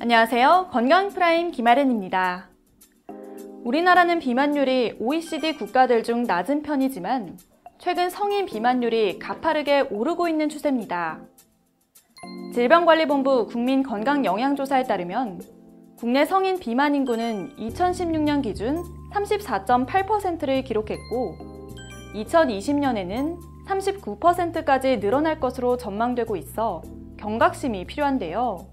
안녕하세요. 건강프라임 김아른입니다. 우리나라는 비만율이 OECD 국가들 중 낮은 편이지만 최근 성인 비만율이 가파르게 오르고 있는 추세입니다. 질병관리본부 국민건강영양조사에 따르면 국내 성인 비만 인구는 2016년 기준 34.8%를 기록했고 2020년에는 39%까지 늘어날 것으로 전망되고 있어 경각심이 필요한데요.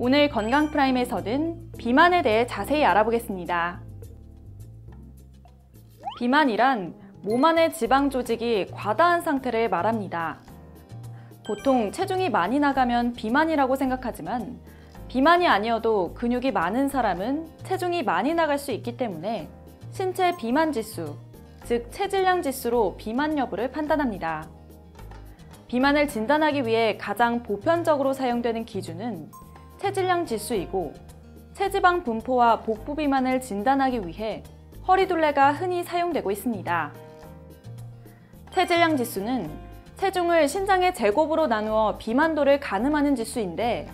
오늘 건강프라임에서는 비만에 대해 자세히 알아보겠습니다. 비만이란 몸 안의 지방 조직이 과다한 상태를 말합니다. 보통 체중이 많이 나가면 비만이라고 생각하지만 비만이 아니어도 근육이 많은 사람은 체중이 많이 나갈 수 있기 때문에 신체 비만 지수, 즉 체질량 지수로 비만 여부를 판단합니다. 비만을 진단하기 위해 가장 보편적으로 사용되는 기준은 체질량 지수이고 체지방 분포와 복부 비만을 진단하기 위해 허리둘레가 흔히 사용되고 있습니다. 체질량 지수는 체중을 신장의 제곱으로 나누어 비만도를 가늠하는 지수인데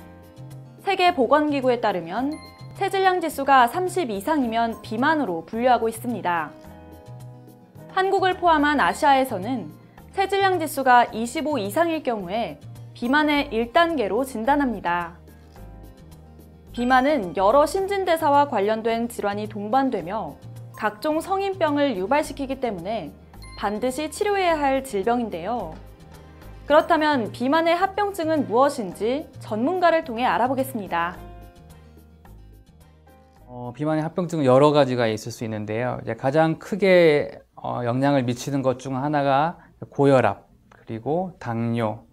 세계보건기구에 따르면 체질량 지수가 30 이상이면 비만으로 분류하고 있습니다. 한국을 포함한 아시아에서는 체질량 지수가 25 이상일 경우에 비만의 1단계로 진단합니다. 비만은 여러 신진대사와 관련된 질환이 동반되며 각종 성인병을 유발시키기 때문에 반드시 치료해야 할 질병인데요. 그렇다면 비만의 합병증은 무엇인지 전문가를 통해 알아보겠습니다. 비만의 합병증은 여러 가지가 있을 수 있는데요. 가장 크게 영향을 미치는 것 중 하나가 고혈압, 그리고 당뇨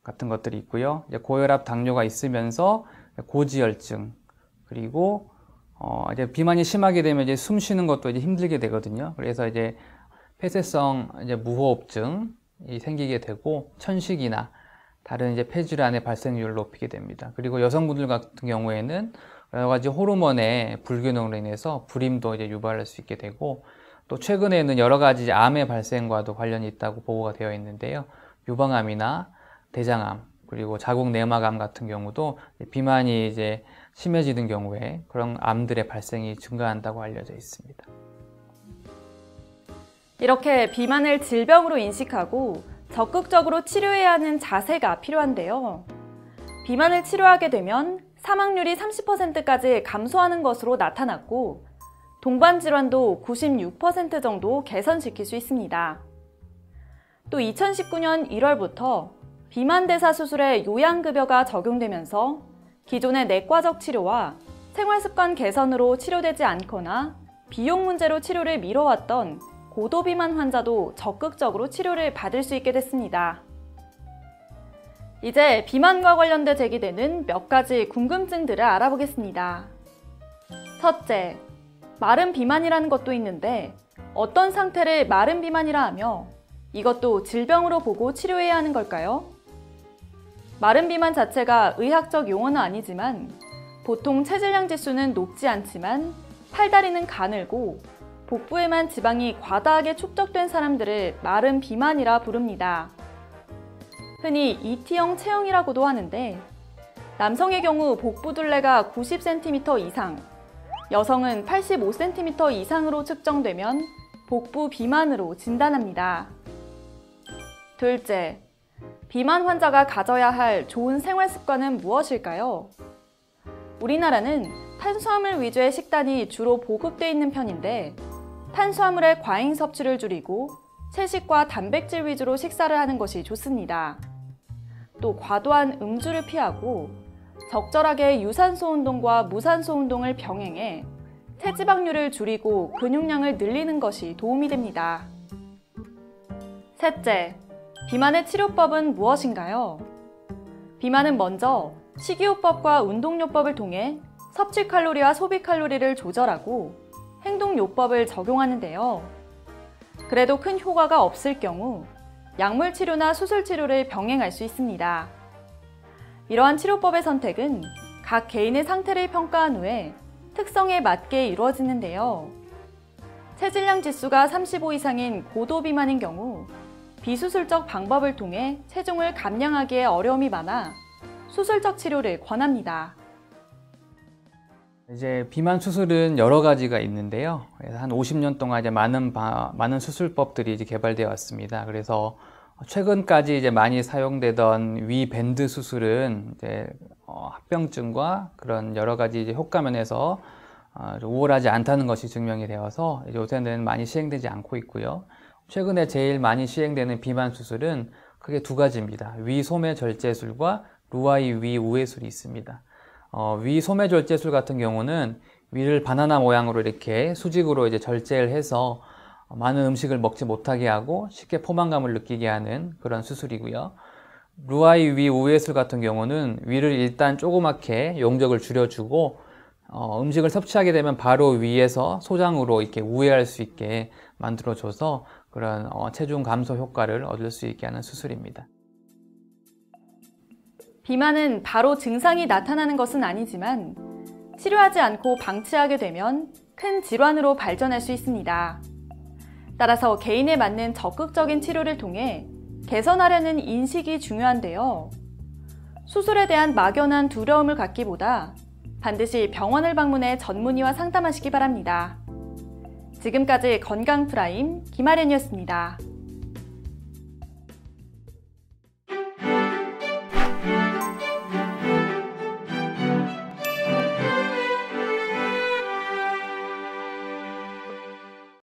같은 것들이 있고요. 고혈압, 당뇨가 있으면서 고지혈증, 그리고 이제 비만이 심하게 되면 이제 숨 쉬는 것도 이제 힘들게 되거든요. 그래서 이제 폐쇄성 무호흡증이 생기게 되고 천식이나 다른 이제 폐질환의 발생률을 높이게 됩니다. 그리고 여성분들 같은 경우에는 여러 가지 호르몬의 불균형으로 인해서 불임도 이제 유발할 수 있게 되고, 또 최근에는 여러 가지 암의 발생과도 관련이 있다고 보고가 되어 있는데요. 유방암이나 대장암, 그리고 자궁 내막암 같은 경우도 비만이 이제 심해지는 경우에 그런 암들의 발생이 증가한다고 알려져 있습니다. 이렇게 비만을 질병으로 인식하고 적극적으로 치료해야 하는 자세가 필요한데요. 비만을 치료하게 되면 사망률이 30%까지 감소하는 것으로 나타났고 동반 질환도 96% 정도 개선시킬 수 있습니다. 또 2019년 1월부터 비만대사 수술에 요양급여가 적용되면서 기존의 내과적 치료와 생활습관 개선으로 치료되지 않거나 비용 문제로 치료를 미뤄왔던 고도비만 환자도 적극적으로 치료를 받을 수 있게 됐습니다. 이제 비만과 관련돼 제기되는 몇 가지 궁금증들을 알아보겠습니다. 첫째, 마른 비만이라는 것도 있는데 어떤 상태를 마른 비만이라 하며 이것도 질병으로 보고 치료해야 하는 걸까요? 마른 비만 자체가 의학적 용어는 아니지만 보통 체질량 지수는 높지 않지만 팔다리는 가늘고 복부에만 지방이 과다하게 축적된 사람들을 마른 비만이라 부릅니다. 흔히 E티형 체형이라고도 하는데 남성의 경우 복부둘레가 90cm 이상, 여성은 85cm 이상으로 측정되면 복부 비만으로 진단합니다. 둘째, 비만 환자가 가져야 할 좋은 생활 습관은 무엇일까요? 우리나라는 탄수화물 위주의 식단이 주로 보급되어 있는 편인데 탄수화물의 과잉 섭취를 줄이고 채식과 단백질 위주로 식사를 하는 것이 좋습니다. 또 과도한 음주를 피하고 적절하게 유산소 운동과 무산소 운동을 병행해 체지방률을 줄이고 근육량을 늘리는 것이 도움이 됩니다. 셋째, 비만의 치료법은 무엇인가요? 비만은 먼저 식이요법과 운동요법을 통해 섭취 칼로리와 소비 칼로리를 조절하고 행동요법을 적용하는데요. 그래도 큰 효과가 없을 경우 약물 치료나 수술 치료를 병행할 수 있습니다. 이러한 치료법의 선택은 각 개인의 상태를 평가한 후에 특성에 맞게 이루어지는데요. 체질량 지수가 35 이상인 고도비만인 경우 비수술적 방법을 통해 체중을 감량하기에 어려움이 많아 수술적 치료를 권합니다. 이제 비만 수술은 여러 가지가 있는데요. 그래서 한 50년 동안 이제 많은 수술법들이 이제 개발되어 왔습니다. 그래서 최근까지 이제 많이 사용되던 위 밴드 수술은 이제 합병증과 그런 여러 가지 이제 효과 면에서 우월하지 않다는 것이 증명이 되어서 요새는 많이 시행되지 않고 있고요. 최근에 제일 많이 시행되는 비만 수술은 크게 두 가지입니다. 위 소매 절제술과 루아이 위 우회술이 있습니다. 위 소매 절제술 같은 경우는 위를 바나나 모양으로 이렇게 수직으로 이제 절제를 해서 많은 음식을 먹지 못하게 하고 쉽게 포만감을 느끼게 하는 그런 수술이고요. 루아이 위 우회술 같은 경우는 위를 일단 조그맣게 용적을 줄여주고 음식을 섭취하게 되면 바로 위에서 소장으로 이렇게 우회할 수 있게 만들어줘서 그런 체중 감소 효과를 얻을 수 있게 하는 수술입니다. 비만은 바로 증상이 나타나는 것은 아니지만 치료하지 않고 방치하게 되면 큰 질환으로 발전할 수 있습니다. 따라서 개인에 맞는 적극적인 치료를 통해 개선하려는 인식이 중요한데요. 수술에 대한 막연한 두려움을 갖기보다 반드시 병원을 방문해 전문의와 상담하시기 바랍니다. 지금까지 건강프라임 김아련이었습니다.